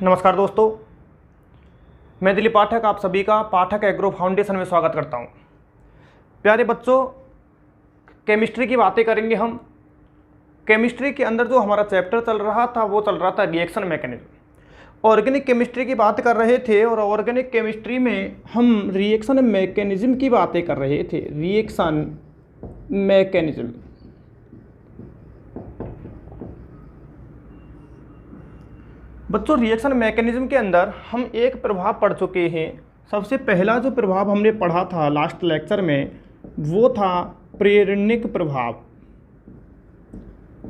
नमस्कार दोस्तों, मैं दिलीप पाठक आप सभी का पाठक एग्रो फाउंडेशन में स्वागत करता हूं। प्यारे बच्चों, केमिस्ट्री की बातें करेंगे हम। केमिस्ट्री के अंदर जो हमारा चैप्टर चल रहा था वो चल रहा था रिएक्शन मैकेनिज्म। ऑर्गेनिक केमिस्ट्री की बात कर रहे थे और ऑर्गेनिक केमिस्ट्री में हम रिएक्शन मैकेनिज्म की बातें कर रहे थे। रिएक्शन मैकेनिज्म, बच्चों रिएक्शन मैकेनिज्म के अंदर हम एक प्रभाव पढ़ चुके हैं। सबसे पहला जो प्रभाव हमने पढ़ा था लास्ट लेक्चर में वो था प्रेरणिक प्रभाव,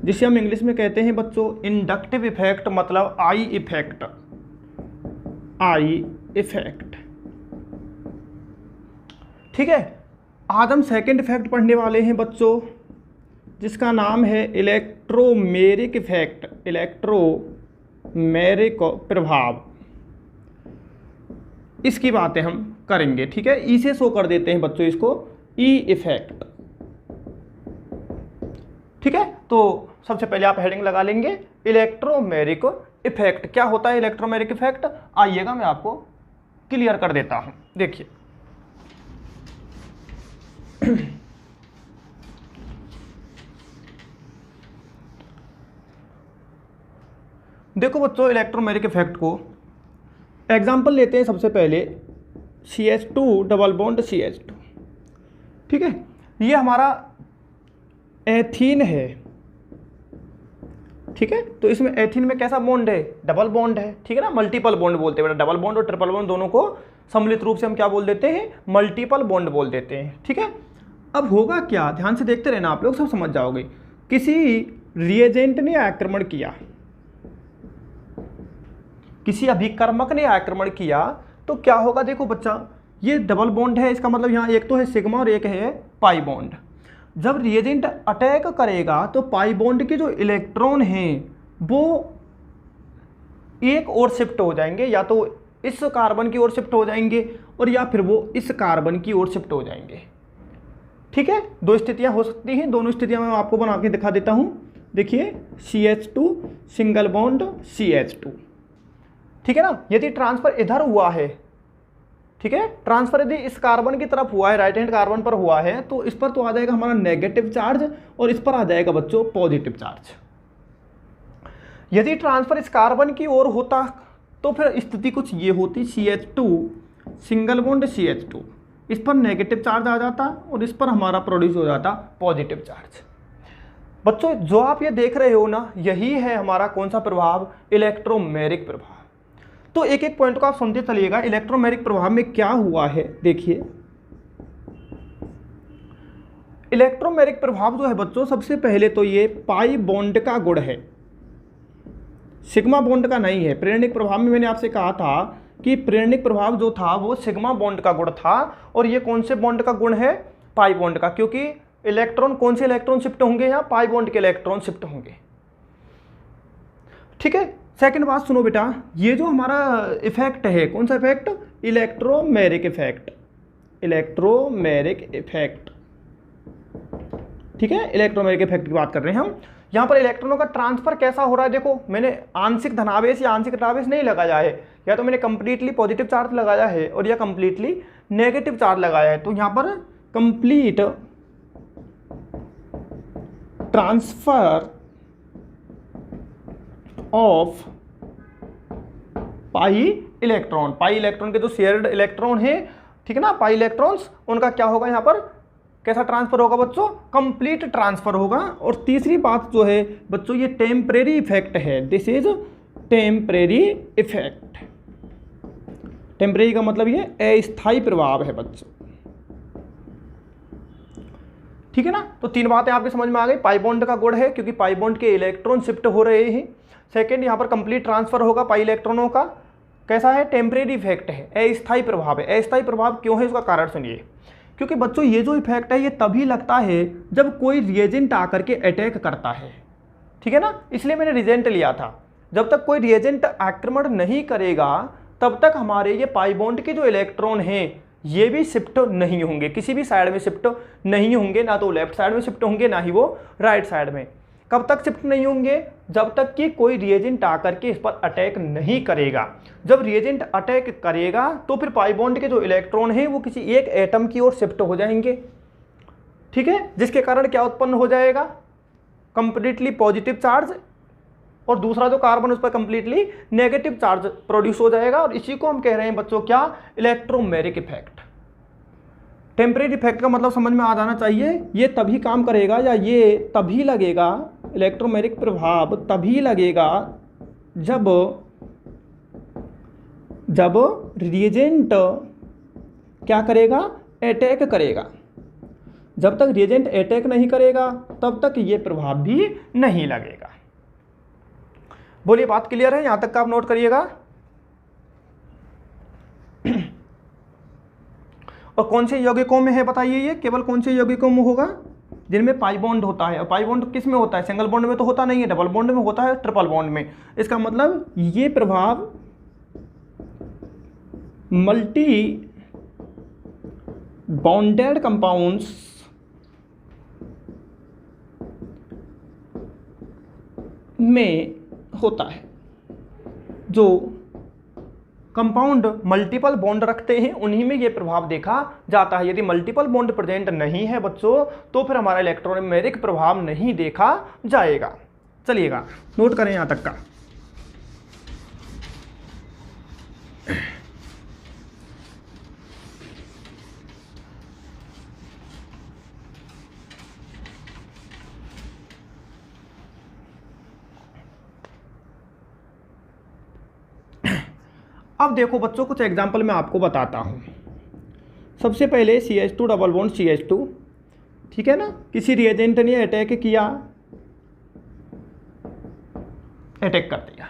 जिसे हम इंग्लिश में कहते हैं बच्चों इंडक्टिव इफेक्ट, मतलब आई इफेक्ट। आई इफेक्ट, ठीक है। आज हम सेकेंड इफेक्ट पढ़ने वाले हैं बच्चों, जिसका नाम है इलेक्ट्रोमेरिक इफेक्ट। इलेक्ट्रोमेरिक प्रभाव, इसकी बातें हम करेंगे, ठीक है। ई से शो कर देते हैं बच्चों इसको, ई इफेक्ट, ठीक है। तो सबसे पहले आप हेडिंग लगा लेंगे इलेक्ट्रोमेरिक इफेक्ट। क्या होता है इलेक्ट्रोमेरिक इफेक्ट? आइएगा मैं आपको क्लियर कर देता हूं। देखिए देखो बच्चों, इलेक्ट्रोमेरिक इफेक्ट को एग्जाम्पल लेते हैं। सबसे पहले CH2 डबल बॉन्ड CH2, ठीक है। ये हमारा एथीन है, ठीक है। तो इसमें एथीन में कैसा बॉन्ड है? डबल बॉन्ड है, ठीक है ना। मल्टीपल बॉन्ड बोलते हैं, डबल बॉन्ड और ट्रिपल बॉन्ड दोनों को सम्मिलित रूप से हम क्या बोल देते हैं? मल्टीपल बॉन्ड बोल देते हैं, ठीक है। अब होगा क्या, ध्यान से देखते रहना, आप लोग सब समझ जाओगे। किसी रिएजेंट ने आक्रमण किया, किसी अभिकर्मक ने आक्रमण किया, तो क्या होगा? देखो बच्चा, ये डबल बॉन्ड है, इसका मतलब यहाँ एक तो है सिग्मा और एक है पाई बॉन्ड। जब रिएजेंट अटैक करेगा तो पाई बॉन्ड के जो इलेक्ट्रॉन हैं वो एक ओर शिफ्ट हो जाएंगे, या तो इस कार्बन की ओर शिफ्ट हो जाएंगे और या फिर वो इस कार्बन की ओर शिफ्ट हो जाएंगे, ठीक है। दो स्थितियां हो सकती हैं, दोनों स्थितियां मैं आपको बना के दिखा देता हूं। देखिए CH2 सिंगल बॉन्ड CH2, ठीक है ना। यदि ट्रांसफर इधर हुआ है, ठीक है, ट्रांसफर यदि इस कार्बन की तरफ हुआ है, राइट हैंड कार्बन पर हुआ है, तो इस पर तो आ जाएगा हमारा नेगेटिव चार्ज और इस पर आ जाएगा बच्चों पॉजिटिव चार्ज। यदि ट्रांसफर इस कार्बन की ओर होता तो फिर स्थिति कुछ ये होती, CH2 सिंगल बॉन्ड CH2, इस पर नेगेटिव चार्ज आ जाता और इस पर हमारा प्रोड्यूस हो जाता पॉजिटिव चार्ज। बच्चों जो आप ये देख रहे हो ना, यही है हमारा कौन सा प्रभाव? इलेक्ट्रोमेरिक प्रभाव। तो एक एक पॉइंट को आप समझते चलिएगा, इलेक्ट्रोमेरिक प्रभाव में क्या हुआ है। देखिए इलेक्ट्रोमेरिक प्रभाव जो है बच्चों, सबसे पहले तो ये पाई बॉन्ड का गुण है, सिग्मा बॉन्ड का नहीं है। प्रेरणिक प्रभाव में मैंने आपसे कहा था कि प्रेरणिक प्रभाव जो था वो सिग्मा बॉन्ड का गुण था, और ये कौन से बॉन्ड का गुण है? पाई बॉन्ड का, क्योंकि इलेक्ट्रॉन, कौन से इलेक्ट्रॉन शिफ्ट होंगे यहाँ? पाई बॉन्ड के इलेक्ट्रॉन शिफ्ट होंगे, ठीक है। सेकंड बात सुनो बेटा, ये जो हमारा इफेक्ट है, कौन सा effect? Electromeric effect. Electromeric effect, ठीक है, इलेक्ट्रोमेरिक इफेक्ट की बात कर रहे हैं हम। यहाँ पर इलेक्ट्रॉनों का ट्रांसफर कैसा हो रहा है? देखो मैंने आंशिक धनावेश या आंशिक ऋणावेश नहीं लगाया है, या तो मैंने कंप्लीटली पॉजिटिव चार्ज लगाया है और या कंप्लीटली नेगेटिव चार्ज लगाया है। तो यहाँ पर complete transfer of pi electron, pi electron के जो शेयर्ड इलेक्ट्रॉन है, ठीक है ना, पाई इलेक्ट्रॉन्स, उनका क्या होगा? यहाँ पर कैसा ट्रांसफर होगा बच्चों? कंप्लीट ट्रांसफर होगा। और तीसरी बात जो है बच्चों, ये टेम्परेरी इफेक्ट है। This is temporary effect. Temporary का मतलब ये अस्थायी प्रभाव है बच्चों, ठीक है ना। तो तीन बातें आपके समझ में आ गई। पाई बॉन्ड का गुण है क्योंकि पाई बॉन्ड के इलेक्ट्रॉन शिफ्ट हो रहे हैं। सेकेंड, यहाँ पर कंप्लीट ट्रांसफर होगा पाई इलेक्ट्रॉनों का। कैसा है? टेम्परेरी इफेक्ट है, अस्थायी प्रभाव है। अस्थायी प्रभाव क्यों है, इसका कारण सुनिए। क्योंकि बच्चों ये जो इफेक्ट है ये तभी लगता है जब कोई रिएजेंट आकर के अटैक करता है, ठीक है ना। इसलिए मैंने रिएजेंट लिया था। जब तक कोई रिएजेंट आक्रमण नहीं करेगा तब तक हमारे ये पाई बॉन्ड के जो इलेक्ट्रॉन हैं ये भी शिफ्ट नहीं होंगे, किसी भी साइड में शिफ्ट नहीं होंगे, ना तो लेफ्ट साइड में शिफ्ट होंगे ना ही वो राइट साइड में। कब तक शिफ्ट नहीं होंगे? जब तक कि कोई रिएजेंट आकर के इस पर अटैक नहीं करेगा। जब रिएजेंट अटैक करेगा तो फिर पाई बॉन्ड के जो इलेक्ट्रॉन हैं वो किसी एक एटम की ओर शिफ्ट हो जाएंगे, ठीक है, जिसके कारण क्या उत्पन्न हो जाएगा? कंप्लीटली पॉजिटिव चार्ज, और दूसरा जो कार्बन उस पर कंप्लीटली नेगेटिव चार्ज प्रोड्यूस हो जाएगा। और इसी को हम कह रहे हैं बच्चों क्या? Electromeric effect. टेम्परेरी इफेक्ट का मतलब समझ में आ जाना चाहिए, ये तभी काम करेगा या ये तभी लगेगा, इलेक्ट्रोमेरिक प्रभाव तभी लगेगा जब रिएजेंट क्या करेगा? अटैक करेगा। जब तक रिएजेंट अटैक नहीं करेगा तब तक ये प्रभाव भी नहीं लगेगा। बोलिए, बात क्लियर है? यहां तक का आप नोट करिएगा। और कौन से यौगिकों में है बताइए? ये केवल कौन से यौगिकों में होगा? जिनमें पाई बॉन्ड होता है। और पाई बॉन्ड किस में होता है? सिंगल बॉन्ड में तो होता नहीं है, डबल बॉन्ड में होता है, ट्रिपल बॉन्ड में। इसका मतलब ये प्रभाव मल्टी बॉन्डेड कंपाउंड्स में होता है। जो कंपाउंड मल्टीपल बॉन्ड रखते हैं उन्हीं में ये प्रभाव देखा जाता है। यदि मल्टीपल बॉन्ड प्रेजेंट नहीं है बच्चों तो फिर हमारा इलेक्ट्रोमेरिक प्रभाव नहीं देखा जाएगा। चलिएगा, नोट करें यहां तक का। अब देखो बच्चों, कुछ एग्जाम्पल मैं आपको बताता हूँ। सबसे पहले CH2 डबल बॉन्ड CH2, ठीक है ना, किसी रिएजेंट ने अटैक किया, अटैक कर दिया।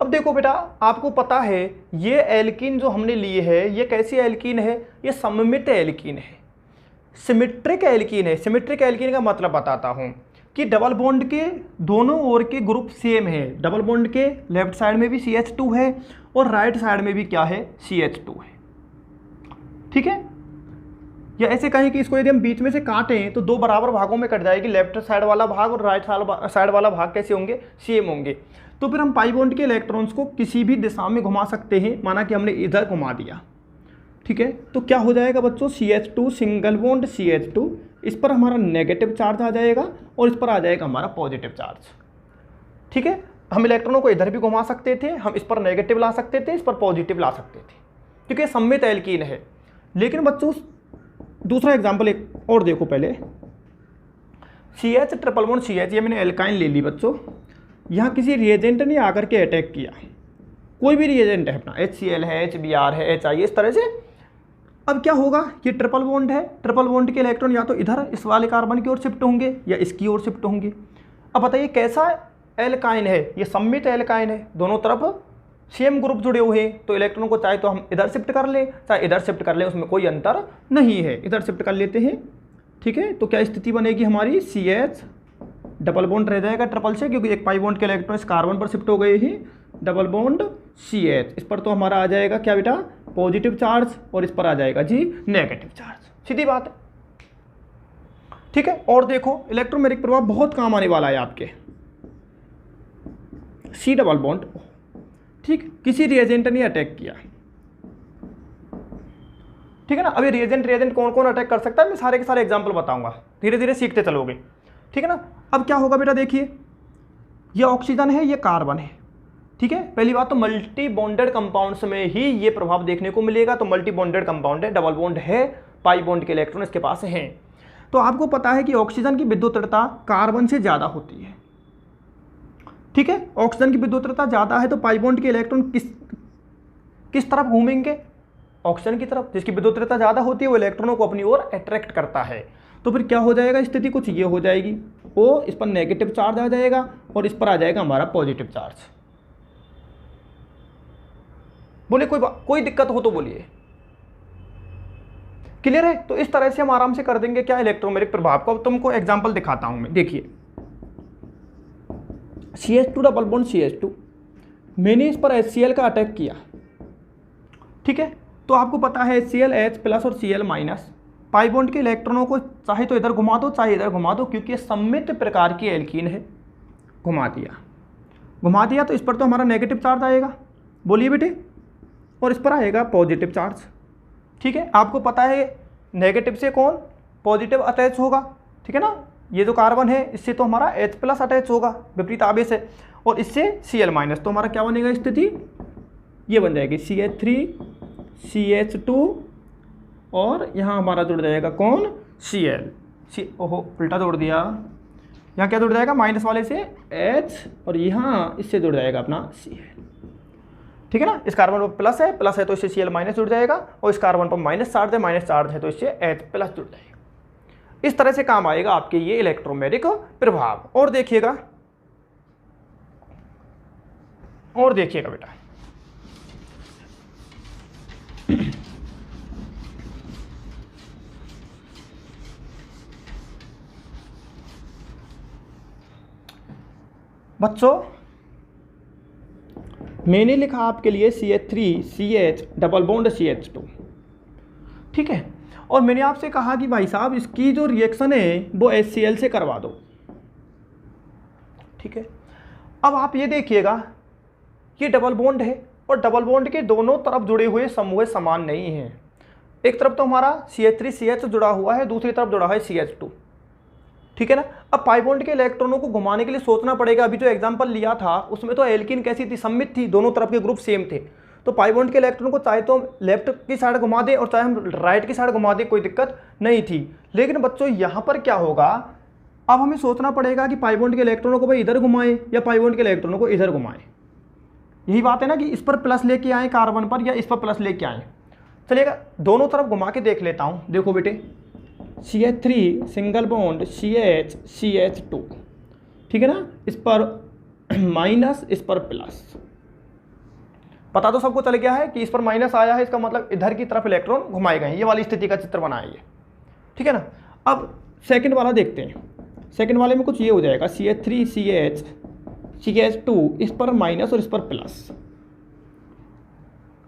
अब देखो बेटा, आपको पता है ये एल्कीन जो हमने लिए है ये कैसी एल्कीन है? ये सममित एल्कीन है, सिमेट्रिक एल्कीन है। सिमेट्रिक एल्कीन का मतलब बताता हूँ कि डबल बॉन्ड के दोनों ओर के ग्रुप सेम है। डबल बॉन्ड के लेफ्ट साइड में भी CH2 है और राइट साइड में भी क्या है? CH2 है, ठीक है। या ऐसे कहें कि इसको यदि हम बीच में से काटें तो दो बराबर भागों में कट जाएगी। लेफ्ट साइड वाला भाग और राइट साइड वाला भाग कैसे होंगे? सेम होंगे। तो फिर हम पाई बॉन्ड के इलेक्ट्रॉन्स को किसी भी दिशा में घुमा सकते हैं। माना कि हमने इधर घुमा दिया, ठीक है, तो क्या हो जाएगा बच्चों? CH2 सिंगल बॉन्ड CH2, इस पर हमारा नेगेटिव चार्ज आ जाएगा और इस पर आ जाएगा हमारा पॉजिटिव चार्ज, ठीक है। हम इलेक्ट्रॉनों को इधर भी घुमा सकते थे, हम इस पर नेगेटिव ला सकते थे, इस पर पॉजिटिव ला सकते थे, क्योंकि सममित एल्कीन है। लेकिन बच्चों दूसरा एग्जाम्पल एक और देखो पहले। CH ट्रिपल बॉन्ड CH, ये मैंने एल्काइन ले ली बच्चों। यहाँ किसी रिएजेंट ने आकर के अटैक किया, कोई भी रिएजेंट है अपना, HCl है, HBr है, HI, इस तरह से। अब क्या होगा? ये ट्रिपल बॉन्ड है, ट्रिपल बॉन्ड के इलेक्ट्रॉन या तो इधर इस वाले कार्बन की ओर शिफ्ट होंगे या इसकी ओर शिफ्ट होंगे। अब बताइए कैसा एल्काइन है? ये सममित एल्काइन है, दोनों तरफ सेम ग्रुप जुड़े हुए हैं। तो इलेक्ट्रॉन को चाहे तो हम इधर शिफ्ट कर लें चाहे इधर शिफ्ट कर लें, उसमें कोई अंतर नहीं है। इधर शिफ्ट कर लेते हैं, ठीक है। तो क्या स्थिति बनेगी हमारी? CH डबल बॉन्ड रह जाएगा ट्रिपल से, क्योंकि एक पाई बॉन्ड के इलेक्ट्रॉन इस कार्बन पर शिफ्ट हो गए हैं। डबल बॉन्ड CH, इस पर तो हमारा आ जाएगा क्या बेटा? पॉजिटिव चार्ज, और इस पर आ जाएगा जी नेगेटिव चार्ज। सीधी बात है, ठीक है। और देखो इलेक्ट्रोमेरिक प्रभाव बहुत काम आने वाला है आपके। C डबल बॉन्ड, ठीक, किसी रिएजेंट ने अटैक किया, ठीक है ना। अभी रिएजेंट कौन कौन अटैक कर सकता है मैं सारे के सारे एग्जांपल बताऊंगा, धीरे धीरे सीखते चलोगे, ठीक है ना। अब क्या होगा बेटा? देखिए, ये ऑक्सीजन है, ये कार्बन है, ठीक है। पहली बात तो मल्टी बॉन्डेड कंपाउंड्स में ही ये प्रभाव देखने को मिलेगा। तो मल्टी बॉन्डेड कंपाउंड है, डबल बॉन्ड है, पाई बॉन्ड के इलेक्ट्रॉन इसके पास हैं। तो आपको पता है कि ऑक्सीजन की विद्युतता कार्बन से ज़्यादा होती है, ठीक है। ऑक्सीजन की विद्युतता ज़्यादा है तो पाई बॉन्ड के इलेक्ट्रॉन किस तरफ घूमेंगे? ऑक्सीजन की तरफ। जिसकी विद्युतता ज़्यादा होती है वो इलेक्ट्रॉनों को अपनी ओर अट्रैक्ट करता है। तो फिर क्या हो जाएगा? स्थिति कुछ ये हो जाएगी, वो इस पर नेगेटिव चार्ज आ जाएगा और इस पर आ जाएगा हमारा पॉजिटिव चार्ज। बोले कोई दिक्कत हो तो बोलिए। क्लियर है? तो इस तरह से हम आराम से कर देंगे क्या? इलेक्ट्रोमेरिक प्रभाव को। अब तुमको एग्जांपल दिखाता हूं मैं। देखिए, CH2 डबल बॉन्ड CH2, मैंने इस पर HCl का अटैक किया, ठीक है। तो आपको पता है HCl H प्लस और Cl माइनस, पाई बॉन्ड के इलेक्ट्रॉनों को चाहे तो इधर घुमा दो चाहे इधर घुमा दो, क्योंकि ये सममित प्रकार की एल्कीन है, घुमा दिया, घुमा दिया तो इस पर तो हमारा नेगेटिव चार्ज आएगा, बोलिए बेटे, और इस पर आएगा पॉजिटिव चार्ज। ठीक है, आपको पता है नेगेटिव से कौन पॉजिटिव अटैच होगा, ठीक है ना, ये जो कार्बन है इससे तो हमारा H+ अटैच होगा विपरीत आवेश है, और इससे Cl-, तो हमारा क्या बनेगा स्थिति, ये बन जाएगी CH3 CH2 और यहाँ हमारा जुड़ जाएगा कौन Cl, ओहो उल्टा जोड़ दिया, यहाँ क्या जुड़ जाएगा माइनस वाले से H और यहाँ इससे जुड़ जाएगा अपना Cl। ठीक है ना, इस कार्बन पर प्लस है तो इससे Cl- जुड़ जाएगा, और इस कार्बन पर माइनस चार्ज है तो इससे H+ जुड़ जाएगा। इस तरह से काम आएगा आपके ये इलेक्ट्रोमैग्नेटिक प्रभाव। और देखिएगा बेटा, बच्चों मैंने लिखा आपके लिए CH3 CH double bond CH2, ठीक है, और मैंने आपसे कहा कि भाई साहब इसकी जो रिएक्शन है वो HCl से करवा दो। ठीक है, अब आप ये देखिएगा ये डबल बॉन्ड है और डबल बॉन्ड के दोनों तरफ जुड़े हुए समूह समान नहीं हैं। एक तरफ तो हमारा CH3 CH जुड़ा हुआ है, दूसरी तरफ जुड़ा है CH2। ठीक है ना, अब पाई बॉन्ड के इलेक्ट्रॉनों को घुमाने के लिए सोचना पड़ेगा। अभी जो एग्जांपल लिया था उसमें तो एल्कीन कैसी थी, सममित थी, दोनों तरफ के ग्रुप सेम थे, तो पाई बॉन्ड के इलेक्ट्रॉन को चाहे तो हम लेफ्ट की साइड घुमा दे और चाहे हम राइट की साइड घुमा दे, कोई दिक्कत नहीं थी। लेकिन बच्चों यहाँ पर क्या होगा, अब हमें सोचना पड़ेगा कि पाई बॉन्ड के इलेक्ट्रॉनों को भाई इधर घुमाएं या पाई बॉन्ड के इलेक्ट्रॉनों को इधर घुमाएं। यही बात है ना कि इस पर प्लस लेके आए कार्बन पर या इस पर प्लस लेके आए। चलिएगा दोनों तरफ घुमा के देख लेता हूँ। देखो बेटे CH3 single bond CH CH2, ठीक है ना, इस पर माइनस इस पर प्लस, पता तो सबको चल गया है कि इस पर माइनस आया है, इसका मतलब इधर की तरफ इलेक्ट्रॉन घुमाए गए, ये वाली स्थिति का चित्र बनाया ये। ठीक है ना, अब सेकंड वाला देखते हैं। सेकंड वाले में कुछ ये हो जाएगा CH3 CH CH2, इस पर माइनस और इस पर प्लस।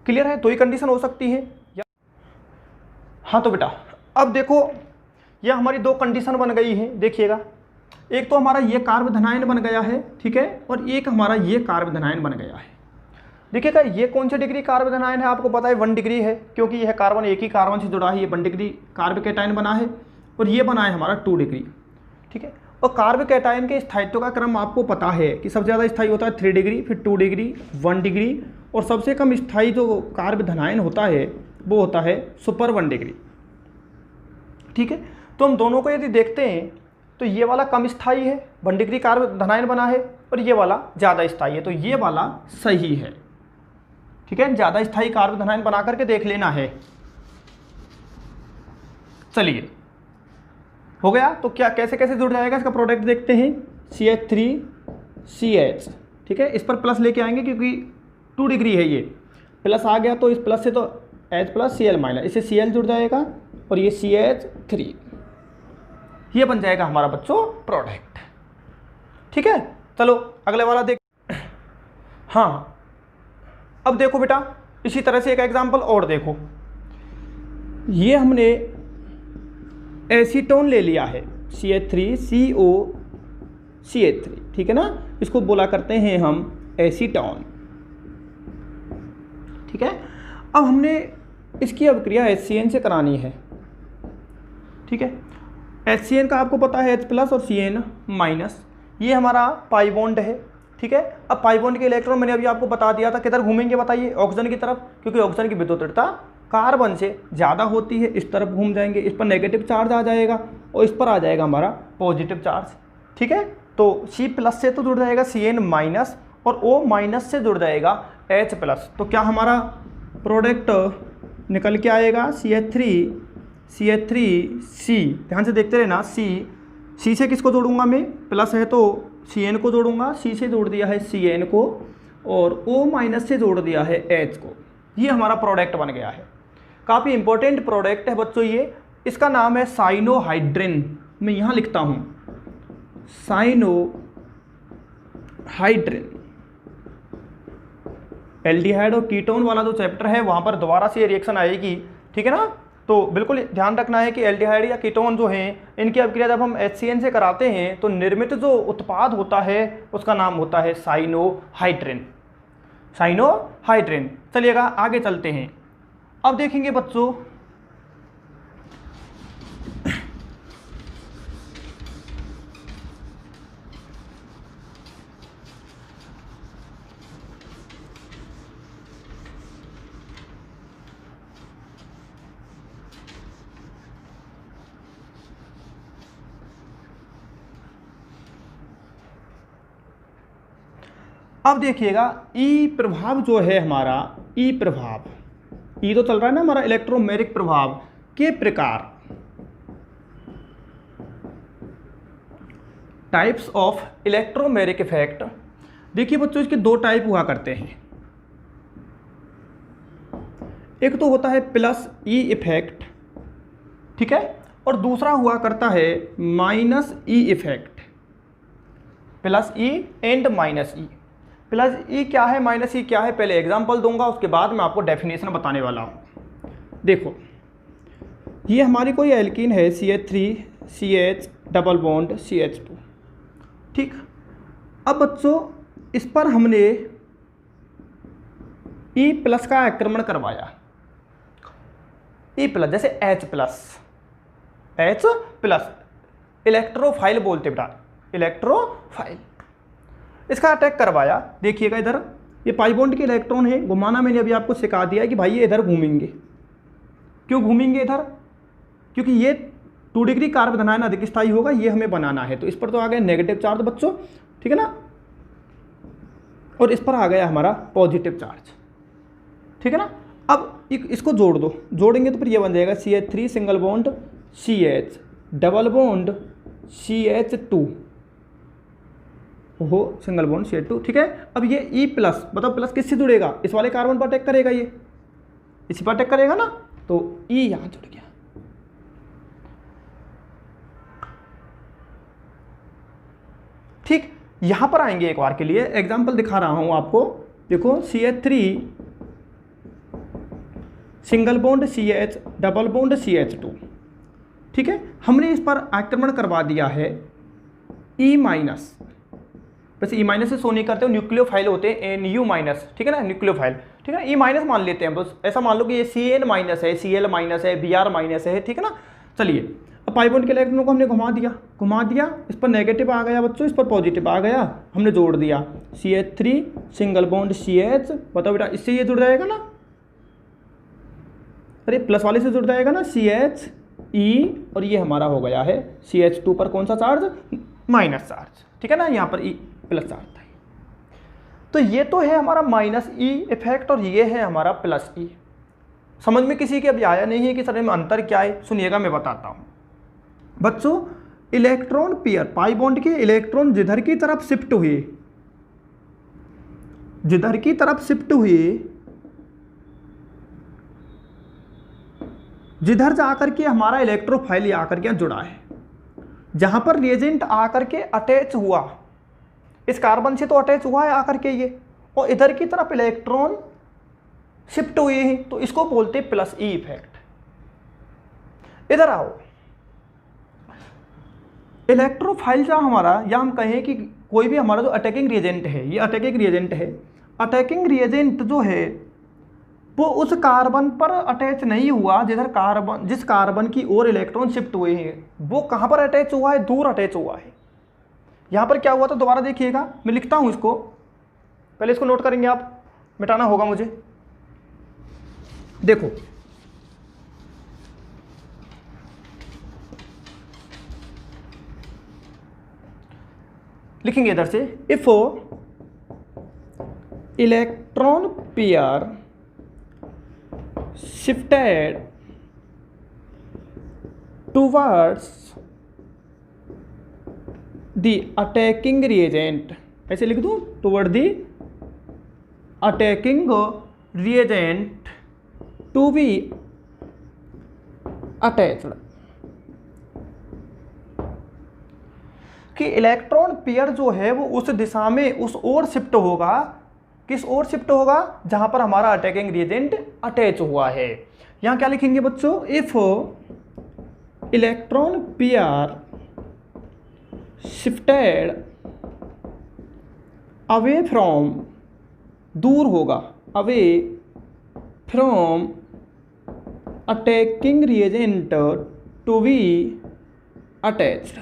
क्लियर है, दो ही कंडीशन हो सकती है या हाँ। तो बेटा अब देखो यह हमारी दो कंडीशन बन गई है। देखिएगा एक तो हमारा ये कार्बोधनायन बन गया है, ठीक है, और एक हमारा ये कार्बोधनायन बन गया है। देखिएगा ये कौन सी डिग्री कार्बोधनायन है, आपको पता है 1 डिग्री है, क्योंकि यह कार्बन एक ही कार्बन से जुड़ा है, ये 1 डिग्री कार्बोकैटायन बना है, और ये बना है हमारा 2 डिग्री। ठीक है, और कार्बोकैटायन के स्थायित्व का क्रम आपको पता है कि सबसे ज़्यादा स्थायी होता है 3 डिग्री, फिर 2 डिग्री, 1 डिग्री, और सबसे कम स्थायी जो कार्बोधनायन होता है वो होता है सुपर 1 डिग्री। ठीक है, तो हम दोनों को यदि देखते हैं तो ये वाला कम स्थायी है, 1 डिग्री कार्बोधनायन बना है, और ये वाला ज़्यादा स्थायी है, तो ये वाला सही है। ठीक है, ज़्यादा स्थायी कार्बोधनायन बना करके देख लेना है। चलिए हो गया, तो क्या कैसे कैसे जुड़ जाएगा इसका प्रोडक्ट देखते हैं। CH3 CH, ठीक है, इस पर प्लस लेके आएंगे क्योंकि 2 डिग्री है, ये प्लस आ गया तो इस प्लस से तो H+ Cl-, इससे Cl जुड़ जाएगा और ये CH3, ये बन जाएगा हमारा बच्चों प्रोडक्ट। ठीक है, चलो अगले वाला देख। हाँ अब देखो बेटा इसी तरह से एक एग्जांपल और देखो, ये हमने एसीटोन ले लिया है CH3CO CH3, ठीक है ना, इसको बोला करते हैं हम एसीटोन। ठीक है, अब हमने इसकी अभिक्रिया HCN से करानी है। ठीक है, HCN का आपको पता है H+ और Cn-, ये हमारा पाई बॉन्ड है। ठीक है, अब पाई बॉन्ड के इलेक्ट्रॉन मैंने अभी आपको बता दिया था किधर घूमेंगे, बताइए ऑक्सीजन की तरफ, क्योंकि ऑक्सीजन की विद्युतीयता कार्बन से ज़्यादा होती है, इस तरफ घूम जाएंगे, इस पर नेगेटिव चार्ज आ जाएगा और इस पर आ जाएगा हमारा पॉजिटिव चार्ज। ठीक है, तो C+ से तो जुड़ जाएगा Cn- और O- से जुड़ जाएगा H+, तो क्या हमारा प्रोडक्ट निकल के आएगा CH3C। ध्यान से देखते रहना, C से किसको जोड़ूंगा मैं, प्लस है तो Cn को जोड़ूंगा, C से जोड़ दिया है Cn को, और O- से जोड़ दिया है H को। ये हमारा प्रोडक्ट बन गया है, काफ़ी इंपॉर्टेंट प्रोडक्ट है बच्चों ये। इसका नाम है साइनोहाइड्रिन, मैं यहाँ लिखता हूँ साइनोहाइड्रिन। एल्डिहाइड और कीटोन वाला जो चैप्टर है वहाँ पर दोबारा से ये रिएक्शन आएगी, ठीक है ना, तो बिल्कुल ध्यान रखना है कि एल्डिहाइड या कीटोन जो हैं इनकी अभिक्रिया जब हम HCN से कराते हैं तो निर्मित जो उत्पाद होता है उसका नाम होता है साइनोहाइड्रिन। साइनोहाइड्रिन। चलिएगा आगे चलते हैं। अब देखेंगे बच्चों अब देखिएगा ई प्रभाव जो है हमारा, ई प्रभाव, ई तो चल रहा है ना हमारा इलेक्ट्रोमेरिक प्रभाव के प्रकार, टाइप्स ऑफ इलेक्ट्रोमेरिक इफेक्ट। देखिए बच्चों इसके दो टाइप हुआ करते हैं, एक तो होता है प्लस ई इफेक्ट, ठीक है, और दूसरा हुआ करता है minus E effect. Plus E and minus E. Plus E क्या है, माइनस ई क्या है, पहले एग्जांपल दूंगा उसके बाद मैं आपको डेफिनेशन बताने वाला हूं। देखो ये हमारी कोई एल्कीन है CH3CH डबल बॉन्ड CH2, ठीक। अब बच्चों इस पर हमने ई प्लस का आक्रमण करवाया, ई प्लस जैसे H प्लस इलेक्ट्रोफाइल बोलते बेटा, इलेक्ट्रोफाइल, इसका अटैक करवाया। देखिएगा इधर ये पाई बॉन्ड के इलेक्ट्रॉन है, घुमाना मैंने अभी आपको सिखा दिया है कि भाई ये इधर घूमेंगे। क्यों घूमेंगे इधर, क्योंकि ये 2 डिग्री कार्ब धनायन अधिक स्थायी होगा, ये हमें बनाना है। तो इस पर तो आ गया नेगेटिव चार्ज बच्चों, ठीक है ना, और इस पर आ गया हमारा पॉजिटिव चार्ज, ठीक है ना। अब इसको जोड़ दो, जोड़ेंगे तो फिर ये बन जाएगा CH3 single bond CH double bond CH2 हो सिंगल बॉन्ड CH2, ठीक है। अब ये E प्लस, बताओ प्लस किससे जुड़ेगा, इस वाले कार्बन पर अटैक करेगा, ये इसी पर अटैक करेगा ना, तो E यहां जुड़ गया। ठीक, यहां पर आएंगे एक बार के लिए, एग्जांपल दिखा रहा हूं आपको। देखो CH3 single bond CH double bond CH2, ठीक है, हमने इस पर आक्रमण करवा दिया है E माइनस। वैसे E माइनस से सो नहीं करते हो, न्यूक्लियोफाइल होते हैं NU माइनस, ठीक है ना, न्यूक्लियोफाइल, ठीक है। E माइनस मान लेते हैं, बस ऐसा मान लो कि ये CN माइनस है, Cl माइनस है, Br माइनस है, ठीक है ना। चलिए अब पाई बॉन्ड के इलेक्ट्रॉनों को हमने घुमा दिया, इस पर नेगेटिव आ गया बच्चों, इस पर पॉजिटिव आ गया, हमने जोड़ दिया CH3 सिंगल बॉन्ड CH। बताओ बेटा इससे ये जुड़ जाएगा ना, अरे प्लस वाले से जुड़ जाएगा ना CH E, और ये हमारा हो गया है CH2 पर कौन सा चार्ज, माइनस चार्ज, ठीक है ना, यहाँ पर E प्लस चार्ज था। तो ये तो है हमारा माइनस ई इफेक्ट और ये है हमारा प्लस ई। समझ में किसी के अभी आया नहीं है कि सर में अंतर क्या है, सुनिएगा मैं बताता हूँ बच्चों। इलेक्ट्रॉन पेयर, पाई बॉन्ड के इलेक्ट्रॉन जिधर की तरफ शिफ्ट हुए, जिधर की तरफ शिफ्ट हुए, जिधर जाकर के हमारा इलेक्ट्रोफाइल आकर के जुड़ा है, जहां पर रिएजेंट आकर के अटैच हुआ, इस कार्बन से तो अटैच हुआ है आकर के ये, और इधर की तरफ इलेक्ट्रॉन शिफ्ट हुए हैं, तो इसको बोलते हैं प्लस ई इफेक्ट। इधर आओ, इलेक्ट्रोफाइल जो हमारा, या हम कहें कि कोई भी हमारा जो अटैकिंग रिएजेंट है, ये अटैकिंग रिएजेंट है, अटैकिंग रिएजेंट जो है वो उस कार्बन पर अटैच नहीं हुआ, जिधर कार्बन, जिस कार्बन की ओर इलेक्ट्रॉन शिफ्ट हुए हैं, वो कहां पर अटैच हुआ है, दूर अटैच हुआ है। यहां पर क्या हुआ था दोबारा देखिएगा, मैं लिखता हूं इसको, पहले इसको नोट करेंगे आप, मिटाना होगा मुझे। देखो लिखेंगे इधर से, if electron pair shifted towards the attacking reagent, ऐसे लिख दूं, toward the attacking reagent to be attached, कि इलेक्ट्रॉन पेयर जो है वो उस दिशा में, उस ओर शिफ्ट होगा किस ओर शिफ्ट होगा, जहां पर हमारा अटैकिंग रिएजेंट अटैच हुआ है। यहां क्या लिखेंगे बच्चों, if electron pair shifted away from, दूर होगा, away from attacking reagent to be attached.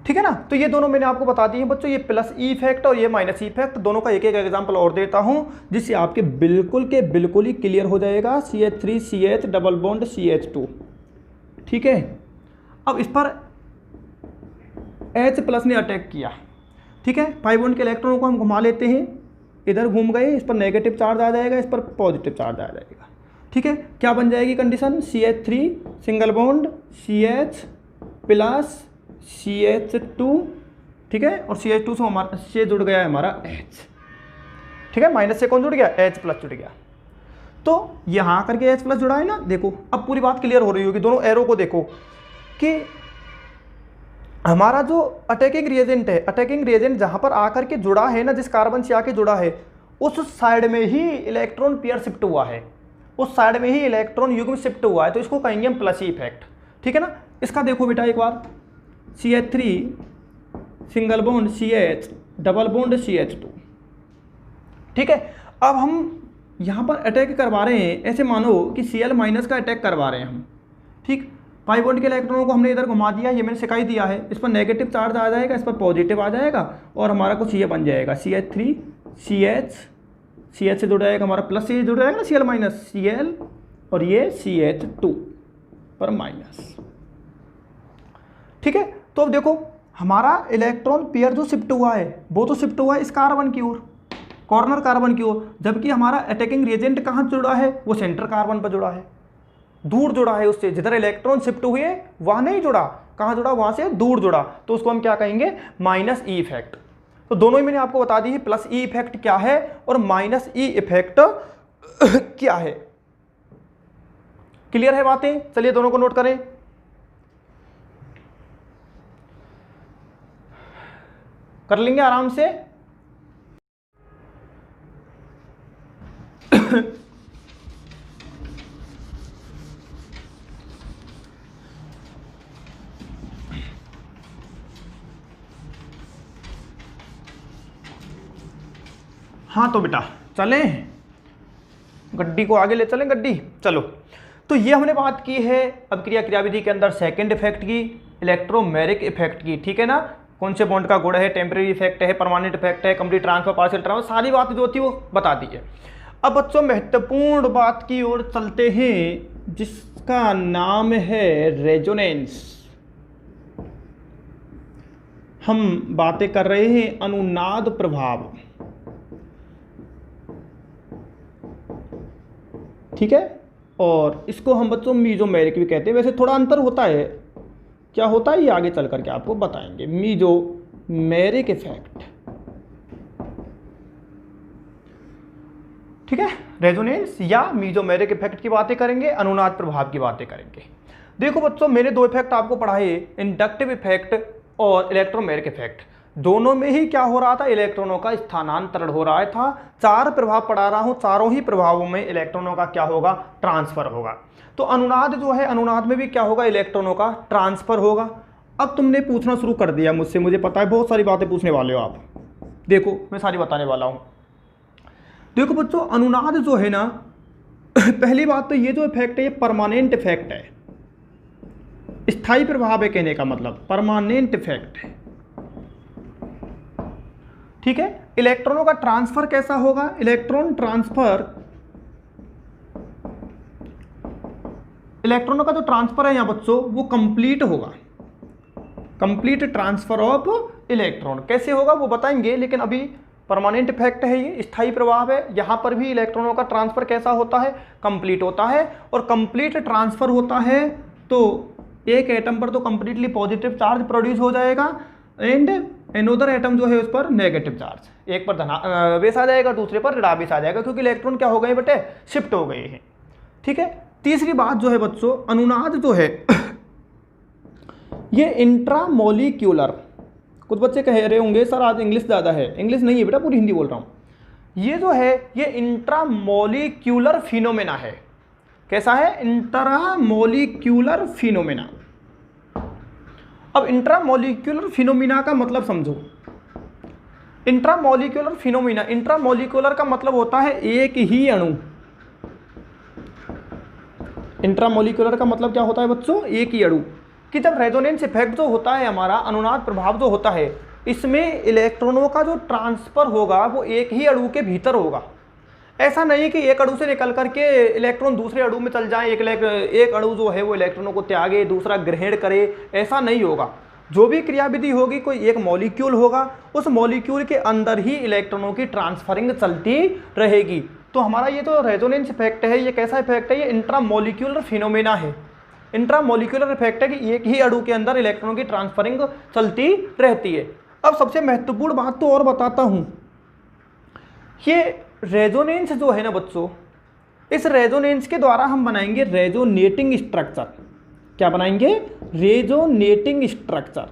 ठीक है ना। तो ये दोनों मैंने आपको बता दिए बच्चों, ये प्लस ई इफेक्ट और ये माइनस ई इफेक्ट, दोनों का एक एक एग्जांपल और देता हूं जिससे आपके बिल्कुल ही क्लियर हो जाएगा। CH3 CH double bond CH2। ठीक है, अब इस पर H प्लस ने अटैक किया। ठीक है, पाई बॉन्ड के इलेक्ट्रॉनों को हम घुमा लेते हैं, इधर घूम गए, इस पर नेगेटिव चार्ज आ जाएगा, इस पर पॉजिटिव चार्ज आ जाएगा। ठीक है, क्या बन जाएगी condition, CH3 single bond CH plus CH2। ठीक है, और CH2 से हमारा से जुड़ गया है हमारा H। ठीक है, माइनस से कौन जुड़ गया, H प्लस जुड़ गया। तो यहां करके H प्लस जुड़ा है ना। देखो अब पूरी बात क्लियर हो रही होगी, दोनों एरो को देखो कि हमारा जो अटैकिंग रिएजेंट है, अटैकिंग रिएजेंट जहां पर आकर के जुड़ा है ना, जिस कार्बन से आके जुड़ा है, उस साइड में ही इलेक्ट्रॉन पेयर शिफ्ट हुआ है, उस साइड में ही इलेक्ट्रॉन युग्म शिफ्ट हुआ है, तो इसको कहेंगे हम प्लस ई इफेक्ट। ठीक है ना। इसका देखो बेटा एक बार, CH3 single bond CH double bond CH2। ठीक है, अब हम यहाँ पर अटैक करवा रहे हैं, ऐसे मानो कि Cl माइनस का अटैक करवा रहे हैं हम। ठीक, पाई बॉन्ड के इलेक्ट्रॉनों को हमने इधर घुमा दिया, ये मैंने सिखाई दिया है, इस पर नेगेटिव चार्ज आ जाएगा, इस पर पॉजिटिव आ जाएगा, और हमारा कुछ ये बन जाएगा CH3 CH से जुड़ जाएगा हमारा प्लस, से जुड़ जाएगा ना Cl माइनस Cl, और ये CH2 पर माइनस। ठीक है, तो अब देखो हमारा इलेक्ट्रॉन पेयर जो शिफ्ट हुआ है वो तो शिफ्ट हुआ है इस कार्बन की ओर, कॉर्नर कार्बन की ओर, जबकि हमारा अटैकिंग रिएजेंट कहाँ जुड़ा है, वो सेंटर कार्बन पर जुड़ा है, दूर जुड़ा है उससे, जिधर इलेक्ट्रॉन शिफ्ट हुए वहां नहीं जुड़ा, कहाँ जुड़ा, वहां से दूर जुड़ा, तो उसको हम क्या कहेंगे, माइनस ई इफेक्ट। तो दोनों ही मैंने आपको बता दी है, प्लस ई इफेक्ट क्या है और माइनस ई इफेक्ट क्या है। क्लियर है बातें, चलिए दोनों को नोट करें। कर लेंगे आराम से। हाँ तो बेटा चलें, गड्डी को आगे ले चलें, गड्डी चलो। तो ये हमने बात की है अब क्रियाविधि के अंदर सेकंड इफेक्ट की, इलेक्ट्रोमेरिक इफेक्ट की। ठीक है ना, कौन से बॉन्ड का गुण है, टेम्परेरी इफेक्ट है, परमानेंट इफेक्ट है, कंप्लीट ट्रांसफर, पार्शियल ट्रांसफर, सारी बात जो थी वो बता दी है। अब बच्चों महत्वपूर्ण बात की ओर चलते हैं जिसका नाम है रेजोनेंस। हम बातें कर रहे हैं अनुनाद प्रभाव। ठीक है, और इसको हम बच्चों मीजोमेरिक भी कहते हैं। वैसे थोड़ा अंतर होता है, क्या होता है ये आगे चल करके आपको बताएंगे। मीजोमेरिक इफेक्ट, ठीक है, रेजोनेंस या मीजोमेरिक इफेक्ट की बातें करेंगे, अनुनाद प्रभाव की बातें करेंगे। देखो बच्चों मैंने दो इफेक्ट आपको पढ़ाए, इंडक्टिव इफेक्ट और इलेक्ट्रोमेरिक इफेक्ट। दोनों में ही क्या हो रहा था, इलेक्ट्रॉनों का स्थानांतरण हो रहा था। चार प्रभाव पढ़ा रहा हूं, चारों ही प्रभावों में इलेक्ट्रॉनों का क्या होगा, ट्रांसफर होगा। तो अनुनाद जो है, अनुनाद में भी क्या होगा, इलेक्ट्रॉनों का ट्रांसफर होगा। अब तुमने पूछना शुरू कर दिया मुझसे, मुझे पता है बहुत सारी बातें पूछने वाले हो आप, देखो मैं सारी बताने वाला हूं। देखो बच्चों अनुनाद जो है ना, पहली बात तो ये जो इफेक्ट है ये परमानेंट इफेक्ट है, स्थायी प्रभाव है, कहने का मतलब परमानेंट इफेक्ट है। ठीक है, इलेक्ट्रॉनों का ट्रांसफर कैसा होगा, इलेक्ट्रॉन ट्रांसफर, इलेक्ट्रॉनों का जो ट्रांसफर है यहां बच्चों वो कंप्लीट होगा, कंप्लीट ट्रांसफर ऑफ इलेक्ट्रॉन। कैसे होगा वो बताएंगे, लेकिन अभी परमानेंट इफेक्ट है, ये स्थायी प्रभाव है। यहां पर भी इलेक्ट्रॉनों का ट्रांसफर कैसा होता है, कंप्लीट होता है। और कंप्लीट ट्रांसफर होता है तो एक एटम पर तो कंप्लीटली पॉजिटिव चार्ज प्रोड्यूस हो जाएगा, एंड एनोदर एटम जो है उस पर नेगेटिव चार्ज, एक पर धनावेश आ जाएगा, दूसरे पर ऋणावेश आ जाएगा, क्योंकि इलेक्ट्रॉन क्या हो गए बेटे, शिफ्ट हो गए हैं। ठीक है, तीसरी बात जो है बच्चों, अनुनाद जो है ये इंट्रामोलिक्यूलर, कुछ बच्चे कह रहे होंगे सर आज इंग्लिश ज़्यादा है, इंग्लिश नहीं है बेटा, पूरी हिंदी बोल रहा हूँ। ये जो है ये इंट्रामोलिक्यूलर फिनोमेना है। कैसा है? Intramolecular phenomena. अब इंट्रामोलिक्यूलर फिनोमेना का मतलब समझो। इंट्रामोलिक्यूलर फिनोमेना, इंट्रामोलिक्यूलर का मतलब होता है एक ही अणु। इंट्रामोलिक्यूलर का मतलब क्या होता है बच्चों? एक ही अणु। कि जब रेजोनेंस इफेक्ट जो होता है हमारा, अनुनाद प्रभाव जो होता है, इसमें इलेक्ट्रॉनों का जो ट्रांसफर होगा वो एक ही अणु के भीतर होगा। ऐसा नहीं कि एक अणु से निकल करके इलेक्ट्रॉन दूसरे अणु में चल जाए, एक अणु जो है वो इलेक्ट्रॉनों को त्यागे, दूसरा ग्रहण करे, ऐसा नहीं होगा। जो भी क्रियाविधि होगी, कोई एक मॉलिक्यूल होगा, उस मॉलिक्यूल के अंदर ही इलेक्ट्रॉनों की ट्रांसफरिंग चलती रहेगी। तो हमारा ये जो रेजोनेंस इफेक्ट है, ये कैसा इफेक्ट है? ये इंट्रामोलिक्यूलर फिनोमेना है। इंट्रामोलिक्यूलर इफेक्ट है कि एक ही अणु के अंदर इलेक्ट्रॉनों की ट्रांसफरिंग चलती रहती है। अब सबसे महत्वपूर्ण बात तो और बताता हूं, ये रेजोनेंस जो है ना बच्चों, इस रेजोनेंस के द्वारा हम बनाएंगे रेजोनेटिंग स्ट्रक्चर। क्या बनाएंगे? Resonating structure.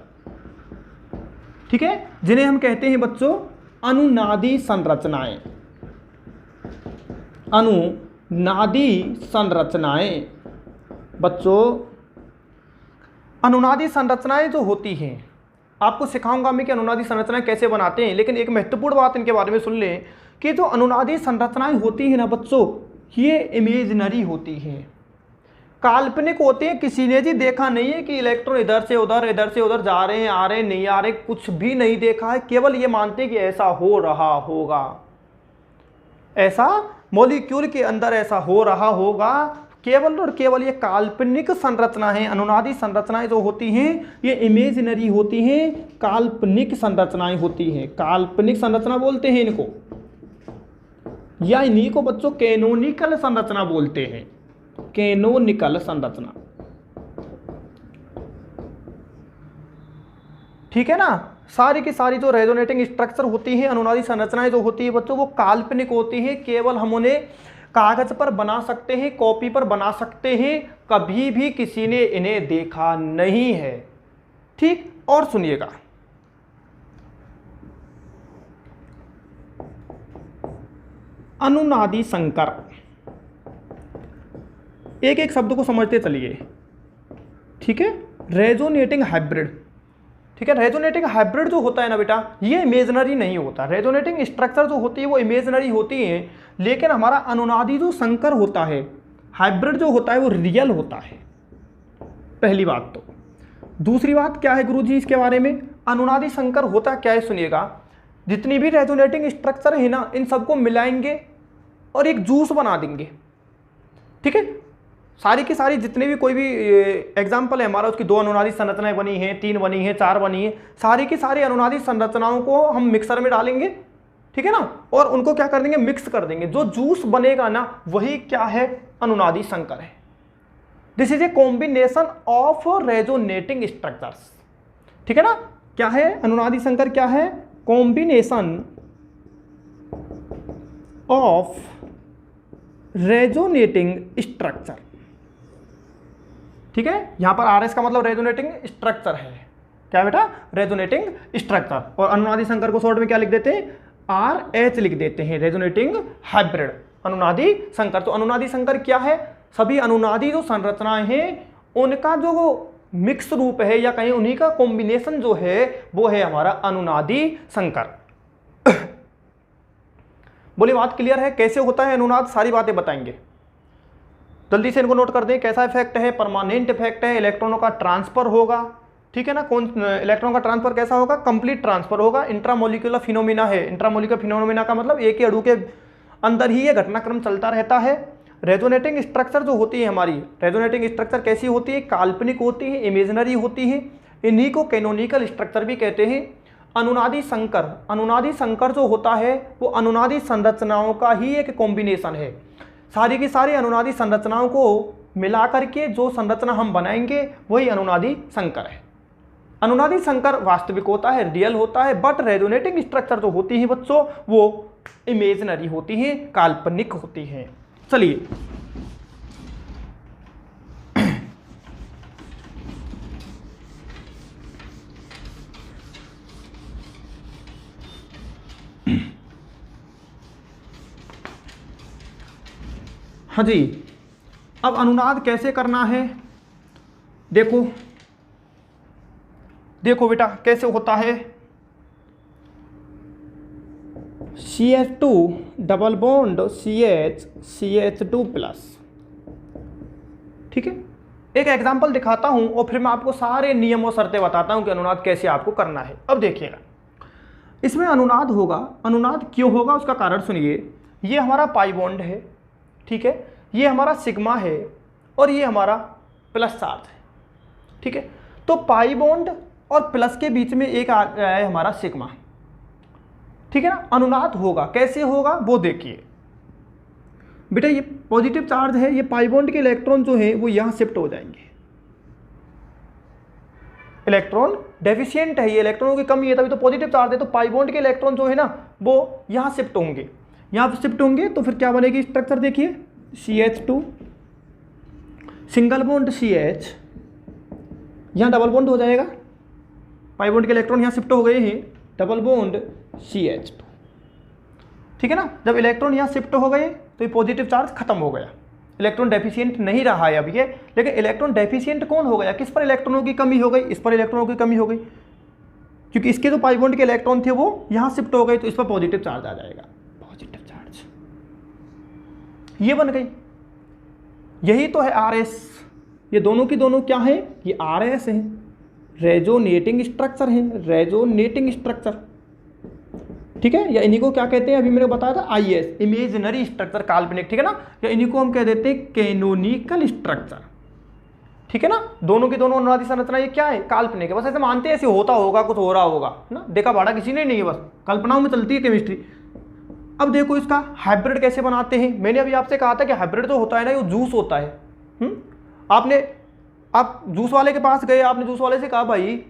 ठीक है, जिन्हें हम कहते हैं बच्चों अनुनादी संरचनाएं। अनुनादी संरचनाएं बच्चों, अनुनादी संरचनाएं जो होती हैं, आपको सिखाऊंगा मैं कि अनुनादी संरचनाएं कैसे बनाते हैं। लेकिन एक महत्वपूर्ण बात इनके बारे में सुन लें कि जो अनुनादी संरचनाएं होती हैं ना बच्चों, ये इमेजिनरी होती हैं, काल्पनिक होते हैं। किसी ने जी देखा नहीं है कि इलेक्ट्रॉन इधर से उधर जा रहे हैं, आ रहे हैं, नहीं आ रहे, कुछ भी नहीं देखा है। केवल ये मानते हैं कि ऐसा हो रहा होगा, ऐसा मॉलिक्यूल के अंदर ऐसा हो रहा होगा। केवल और केवल ये काल्पनिक संरचना है। अनुनादी संरचनाएं जो होती हैं ये इमेजिनरी होती हैं, काल्पनिक संरचनाएं होती हैं। काल्पनिक संरचना बोलते हैं इनको, या इन्हीं को बच्चों कैनोनिकल संरचना बोलते हैं। कैनोनिकल संरचना, ठीक है ना। सारी की सारी जो रेजोनेटिंग स्ट्रक्चर होती है, अनुनादी संरचनाएं जो होती है बच्चों, वो काल्पनिक होती है। केवल हम उन्हें कागज पर बना सकते हैं, कॉपी पर बना सकते हैं, कभी भी किसी ने इन्हें देखा नहीं है। ठीक, और सुनिएगा, अनुनादी संकर, एक एक शब्द को समझते चलिए। ठीक है, रेजोनेटिंग हाइब्रिड। ठीक है, रेजोनेटिंग हाइब्रिड जो होता है ना बेटा, ये इमेजिनरी नहीं होता। रेजोनेटिंग स्ट्रक्चर जो होती है वो इमेजिनरी होती है, लेकिन हमारा अनुनादी जो संकर होता है, हाइब्रिड जो होता है, वो रियल होता है। पहली बात तो। दूसरी बात क्या है गुरुजी इसके बारे में? अनुनादी संकर होता क्या है सुनिएगा। जितनी भी रेजोनेटिंग स्ट्रक्चर है ना, इन सबको मिलाएंगे और एक जूस बना देंगे। ठीक है, सारी की सारी जितने भी कोई भी एग्जाम्पल है हमारा, उसकी 2 अनुनादी संरचनाएं बनी हैं, 3 बनी हैं, 4 बनी हैं, सारी की सारी अनुनादी संरचनाओं को हम मिक्सर में डालेंगे। ठीक है ना, और उनको क्या कर देंगे? मिक्स कर देंगे। जो जूस बनेगा ना, वही क्या है? अनुनादी संकर है। This is a combination of resonating structures. ठीक है ना, क्या है अनुनादी संकर? क्या है? Combination of resonating structure. ठीक है, यहां पर आर एस का मतलब रेजोनेटिंग स्ट्रक्चर है। क्या बेटा? Resonating structure. और अनुनादी संकर को शॉर्ट में क्या लिख देते हैं? आर एच लिख देते हैं। रेजोनेटिंग हाइब्रिड, अनुनादी संकर। तो अनुनादी संकर क्या है? सभी अनुनादी जो संरचनाएं हैं उनका जो मिक्स रूप है, या कहीं उन्हीं का कॉम्बिनेशन जो है, वो है हमारा अनुनादी संकर। बोलिए, बात क्लियर है? कैसे होता है अनुनाद, सारी बातें बताएंगे। जल्दी से इनको नोट कर दें। कैसा इफेक्ट है? परमानेंट इफेक्ट है। इलेक्ट्रॉनों का ट्रांसफर होगा। ठीक है ना, कौन इलेक्ट्रॉन का ट्रांसफर कैसा होगा? कंप्लीट ट्रांसफर होगा। इंट्रामोलिक्यूलर फिनोमेना है। इंट्रामोलिक्यूलर फिनोमेना का मतलब एक ही अणु के अंदर ही ये घटनाक्रम चलता रहता है। रेजोनेटिंग स्ट्रक्चर जो होती है हमारी, रेजोनेटिंग स्ट्रक्चर कैसी होती है? काल्पनिक होती है, इमेजिनरी होती है। इन्हीं को कैनोनिकल स्ट्रक्चर भी कहते हैं। अनुनादी संकर, अनुनादी संकर जो होता है वो अनुनादी संरचनाओं का ही एक कॉम्बिनेशन है। सारी की सारी अनुनादी संरचनाओं को मिलाकर के जो संरचना हम बनाएंगे वही अनुनादी संकर है। अनुनादी संकर वास्तविक होता है, रियल होता है, बट रेजोनेटिंग स्ट्रक्चर जो होती है बच्चों वो इमेजिनरी होती है, काल्पनिक होती है। चलिए, हाँ जी, अब अनुनाद कैसे करना है, देखो देखो बेटा कैसे होता है। CH2 double bond CH2 plus. ठीक है, एक एग्जांपल दिखाता हूं और फिर मैं आपको सारे नियम और शर्तें बताता हूं कि अनुनाद कैसे आपको करना है। अब देखिएगा, इसमें अनुनाद होगा, अनुनाद क्यों होगा उसका कारण सुनिए। ये हमारा पाई बॉन्ड है, ठीक है, ये हमारा सिग्मा है और ये हमारा प्लस चार्ज है। ठीक है, तो पाई बॉन्ड और प्लस के बीच में एक आ गया है हमारा सिग्मा। ठीक है ना, अनुनाद होगा, कैसे होगा वो देखिए बेटा। ये पॉजिटिव चार्ज है, ये पाई बॉन्ड के इलेक्ट्रॉन जो है वो यहां शिफ्ट हो जाएंगे। इलेक्ट्रॉन डेफिशिएंट है, ये इलेक्ट्रॉनों की कमी है, तभी तो पॉजिटिव चार्ज है। तो पाई बॉन्ड के इलेक्ट्रॉन जो है ना वो यहां शिफ्ट होंगे, यहां शिफ्ट होंगे। तो फिर क्या बनेगी स्ट्रक्चर देखिए, CH2 सिंगल बॉन्ड CH, यहां डबल बॉन्ड हो जाएगा, पाई बॉन्ड के इलेक्ट्रॉन यहां शिफ्ट हो गए हैं, डबल बॉन्ड CH2। ठीक है ना, जब इलेक्ट्रॉन यहां शिफ्ट हो गए तो ये पॉजिटिव चार्ज खत्म हो गया, इलेक्ट्रॉन डेफिशिएंट नहीं रहा है अब ये। लेकिन इलेक्ट्रॉन डेफिशिएंट कौन हो गया, किस पर इलेक्ट्रॉनों की कमी हो गई, इस पर इलेक्ट्रॉनों की कमी हो गई, क्योंकि इसके जो पाई बॉन्ड के इलेक्ट्रॉन थे वो यहां शिफ्ट हो गए, तो इस पर पॉजिटिव चार्ज आ जाएगा, पॉजिटिव चार्ज ये बन गई। यही तो है RS, ये दोनों की दोनों क्या है, ये RS है, रेजोनेटिंग स्ट्रक्चर है, रेजोनेटिंग स्ट्रक्चर। ठीक है, या इन्हीं को क्या कहते हैं, अभी मैंने बताया था IS, इमेजिनरी स्ट्रक्चर, काल्पनिक। ठीक है ना, या इन्हीं को हम कह देते हैं कैनोनिकल स्ट्रक्चर। ठीक है ना, दोनों की दोनों अनुनादी संरचना ये क्या है, काल्पनिक है। बस ऐसे मानते हैं ऐसे होता होगा, कुछ हो रहा होगा ना, देखा भाड़ा किसी ने नहीं है, बस कल्पनाओं में चलती है केमिस्ट्री। अब देखो इसका हाइब्रिड कैसे बनाते हैं। मैंने अभी आपसे कहा था कि हाइब्रिड जो होता है ना, ये जूस होता है। आप जूस वाले के पास गए, आपने जूस वाले से कहा भाई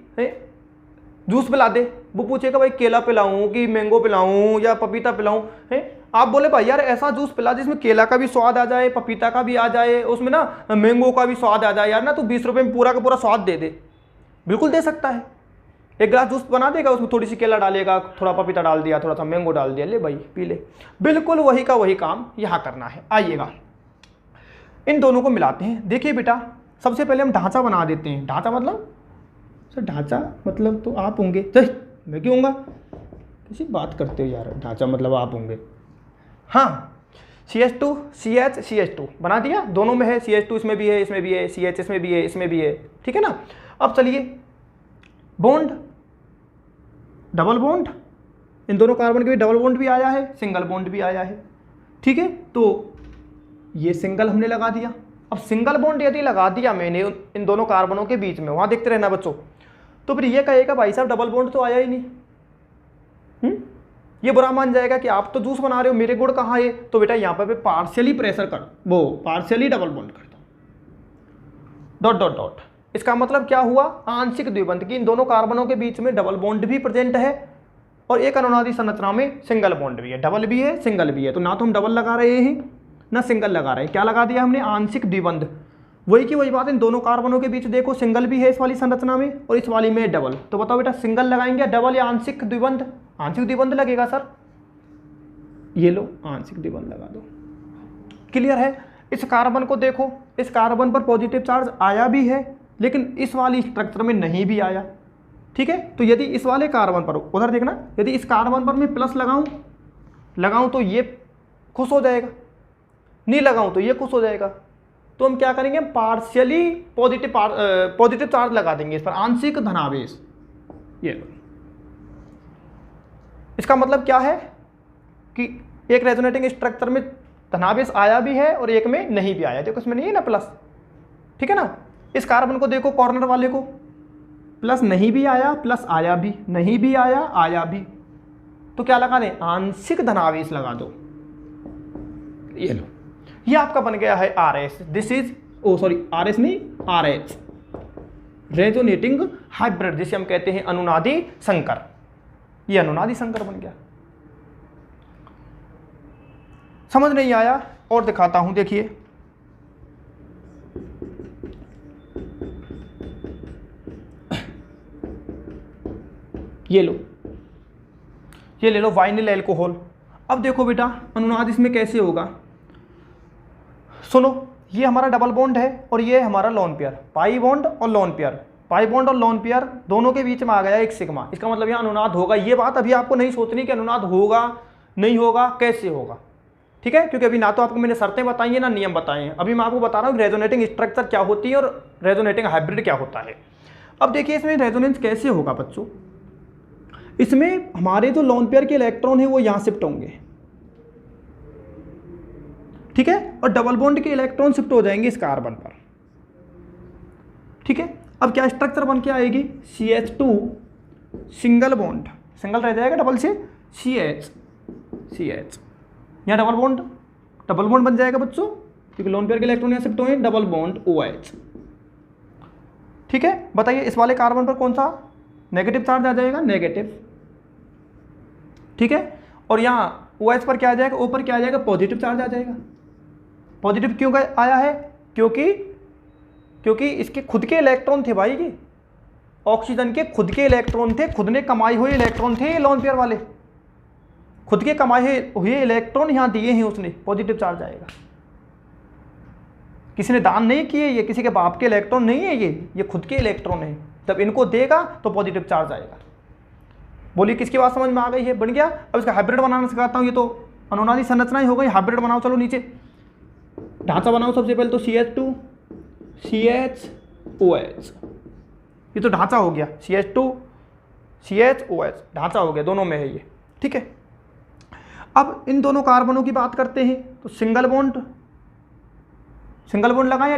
जूस पिला दे, वो पूछेगा भाई केला पिलाऊं कि मैंगो पिलाऊं या पपीता पिलाऊं, है। आप बोले भाई यार ऐसा जूस पिला जिसमें केला का भी स्वाद आ जाए, पपीता का भी आ जाए, उसमें ना मैंगो का भी स्वाद आ जाए यार ना, तो 20 रुपए में पूरा का पूरा स्वाद दे दे। बिल्कुल दे सकता है, एक गिलास जूस बना देगा, उसमें थोड़ी सी केला डालेगा, थोड़ा पपीता डाल दिया, थोड़ा सा मैंगो डाल दिया, ले भाई पी ले। बिल्कुल वही का वही काम यहाँ करना है। आइएगा इन दोनों को मिलाते हैं। देखिए बेटा, सबसे पहले हम ढांचा बना देते हैं। ढांचा मतलब सर, ढांचा मतलब तो आप होंगे, मैं क्यों होऊंगा, किसी बात करते हो यार, ढांचा मतलब आप होंगे। हाँ, CH2 CH CH2 बना दिया, दोनों में है, CH2 इसमें भी है, इसमें भी है, CH इसमें भी है, इसमें भी है। ठीक है ना, अब चलिए बॉन्ड, डबल बॉन्ड, इन दोनों कार्बन के भी डबल बॉन्ड भी आया है, सिंगल बॉन्ड भी आया है। ठीक है, तो ये सिंगल हमने लगा दिया। अब सिंगल बॉन्ड यदि लगा दिया मैंने इन दोनों कार्बनों के बीच में, वहां देखते रहना बच्चों, तो फिर ये कहेगा भाई साहब डबल बॉन्ड तो आया ही नहीं। ये बुरा मान जाएगा कि आप तो जूस बना रहे हो, मेरे गुण कहाँ है। तो बेटा यहाँ पे पार्शियली प्रेशर कर, वो पार्शियली डबल बॉन्ड कर दो, डॉट डॉट डॉट। इसका मतलब क्या हुआ, आंशिक द्विबंध की इन दोनों कार्बनों के बीच में डबल बॉन्ड भी प्रेजेंट है और एक अनुनादी संरचना में सिंगल बॉन्ड भी है, डबल भी है सिंगल भी है। तो ना तो हम डबल लगा रहे हैं ना सिंगल लगा रहे हैं, क्या लगा दिया हमने, आंशिक द्विबंध। वही की वही बात, इन दोनों कार्बनों के बीच देखो सिंगल भी है इस वाली संरचना में और इस वाली में डबल। तो बताओ बेटा सिंगल लगाएंगे डबल या आंशिक द्विबंध, आंशिक द्विबंध लगेगा सर। ये लो आंशिक द्विबंध लगा दो, क्लियर है। इस कार्बन को देखो, इस कार्बन पर पॉजिटिव चार्ज आया भी है लेकिन इस वाली स्ट्रक्चर में नहीं भी आया। ठीक है, तो यदि इस वाले कार्बन पर, उधर देखना, यदि इस कार्बन पर मैं प्लस लगाऊं तो ये खुश हो जाएगा, नहीं लगाऊं तो ये खुश हो जाएगा। तो हम क्या करेंगे, पार्शियली पॉजिटिव चार्ज लगा देंगे इस पर, आंशिक धनावेश। ये इसका मतलब क्या है कि एक रेजोनेटिंग स्ट्रक्चर में धनावेश आया भी है और एक में नहीं भी आया। देखो इसमें नहीं है ना प्लस, ठीक है ना। इस कार्बन को देखो, कॉर्नर वाले को, प्लस नहीं भी आया, प्लस आया भी, नहीं भी आया, आया भी। तो क्या लगा दें, आंशिक धनावेश लगा दो। ये लो, ये आपका बन गया है RS। दिस इज RS नहीं RH, रेजोनेटिंग हाइब्रिड, जिसे हम कहते हैं अनुनादी संकर। ये अनुनादी संकर बन गया। समझ नहीं आया और दिखाता हूं, देखिए ये लो, ये ले लो वाइनिल एल्कोहल। अब देखो बेटा अनुनाद इसमें कैसे होगा। सुनो, ये हमारा डबल बॉन्ड है और ये हमारा लोन पेयर, पाई बॉन्ड और लोन पेयर। पाई बॉन्ड और लोन पेयर दोनों के बीच में आ गया एक सिग्मा, इसका मतलब यहाँ अनुनाद होगा। ये बात अभी आपको नहीं सोचनी कि अनुनाद होगा नहीं होगा, कैसे होगा, ठीक है, क्योंकि अभी ना तो आपको मैंने शर्तें बताई हैं ना नियम बताए हैं। अभी मैं आपको बता रहा हूँ रेजोनेटिंग स्ट्रक्चर क्या होती है और रेजोनेटिंग हाइब्रिड क्या होता है। अब देखिए इसमें रेजोनेंस कैसे होगा बच्चों। इसमें हमारे जो लोन पेयर के इलेक्ट्रॉन है वो यहाँ शिफ्ट होंगे, ठीक है, और डबल बॉन्ड के इलेक्ट्रॉन शिफ्ट हो जाएंगे इस कार्बन पर, ठीक है। अब क्या स्ट्रक्चर बन के आएगी, CH2 सिंगल बॉन्ड, सिंगल रह जाएगा, डबल से CH, यहाँ डबल बॉन्ड बन जाएगा बच्चों, क्योंकि लोन पेयर के इलेक्ट्रॉन यहाँ शिफ्ट हुए, डबल बॉन्ड OH, ठीक है। बताइए इस वाले कार्बन पर कौन सा नेगेटिव चार्ज आ जाएगा, नेगेटिव, ठीक है। और यहाँ OH पर क्या आ जाएगा, O पर क्या आ जाएगा, पॉजिटिव चार्ज आ जाएगा। पॉजिटिव क्यों आया है, क्योंकि इसके खुद के इलेक्ट्रॉन थे भाई, ये ऑक्सीजन के खुद के इलेक्ट्रॉन थे, खुद ने कमाए हुए इलेक्ट्रॉन थे ये लोन पेयर वाले, खुद के कमाए हुए इलेक्ट्रॉन यहाँ दिए हैं उसने, पॉजिटिव चार्ज आएगा। किसी ने दान नहीं किए, ये किसी के बाप के इलेक्ट्रॉन नहीं है, ये खुद के इलेक्ट्रॉन है। जब इनको देगा तो पॉजिटिव चार्ज आएगा। बोलिए किसकी बात समझ में आ गई है, बन गया। अब इसका हाइब्रिड बनाना सिखाता हूँ। ये तो अनुनादी संरचना ही हो गई, हाइब्रिड बनाओ। चलो नीचे ढांचा बनाओ। सबसे पहले तो CH2 CHOH, ये तो ढांचा हो गया, CH2 CHOH ढांचा हो गया, दोनों में है ये, ठीक है। अब इन दोनों कार्बनों की बात करते हैं तो सिंगल बॉन्ड लगाएं या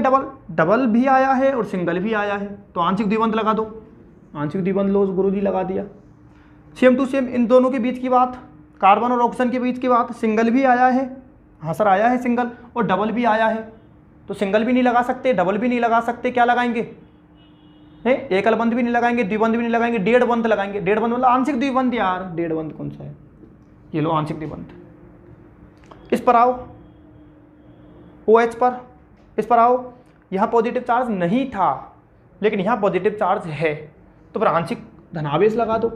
डबल भी आया है और सिंगल भी आया है, तो आंशिक द्विबंध लगा दो। आंशिक द्विबंध लो, गुरुजी लगा दिया। सेम टू सेम इन दोनों के बीच की बात, कार्बन और ऑक्सीजन के बीच की बात, सिंगल भी आया है, हाँ सर आया है सिंगल, और डबल भी आया है। तो सिंगल भी नहीं लगा सकते, डबल भी नहीं लगा सकते, क्या लगाएंगे, एकल बंध भी नहीं लगाएंगे, द्विबंध भी नहीं लगाएंगे, डेढ़ बंध लगाएंगे। डेढ़ बंध मतलब आंशिक द्विबंध यार, डेढ़ बंध कौन सा है, ये लो आंशिक द्विबंध। इस पर आओ, OH पर, इस पर आओ। यहाँ पॉजिटिव चार्ज नहीं था लेकिन यहाँ पॉजिटिव चार्ज है, तो फिर आंशिक धनावेश लगा दो,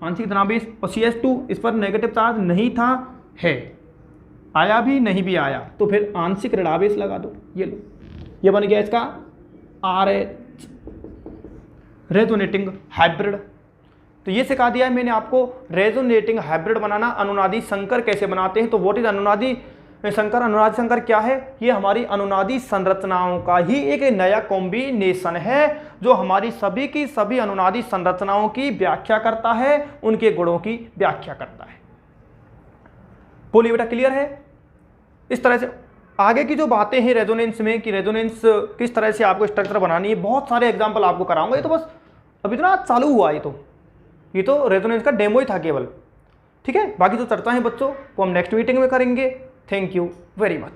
आंशिक धनावेश। और CH2 इस पर नेगेटिव चार्ज नहीं था, है, आया भी नहीं भी आया, तो फिर आंशिक ऋणावेश लगा दो। ये लो, ये बन गया इसका RH, रेजोनेटिंग हाइब्रिड। तो ये सिखा दिया है मैंने आपको रेजोनेटिंग हाइब्रिड बनाना। अनुनादी संकर कैसे बनाते हैं, तो व्हाट इज अनुनादी संकर। अनुनादी संकर क्या है, ये हमारी अनुनादी संरचनाओं का ही एक नया कॉम्बिनेशन है जो हमारी सभी की सभी अनुनादी संरचनाओं की व्याख्या करता है, उनके गुणों की व्याख्या करता है। बोलिए बेटा क्लियर है। इस तरह से आगे की जो बातें हैं रेजोनेंस में, कि रेजोनेंस किस तरह से आपको स्ट्रक्चर बनानी है, बहुत सारे एग्जांपल आपको कराऊंगा। ये तो बस अभी तो ना चालू हुआ, ये तो रेजोनेंस का डेमो ही था केवल, ठीक है। बाकी जो चर्चा है बच्चों वो हम नेक्स्ट मीटिंग में करेंगे। Thank you very much.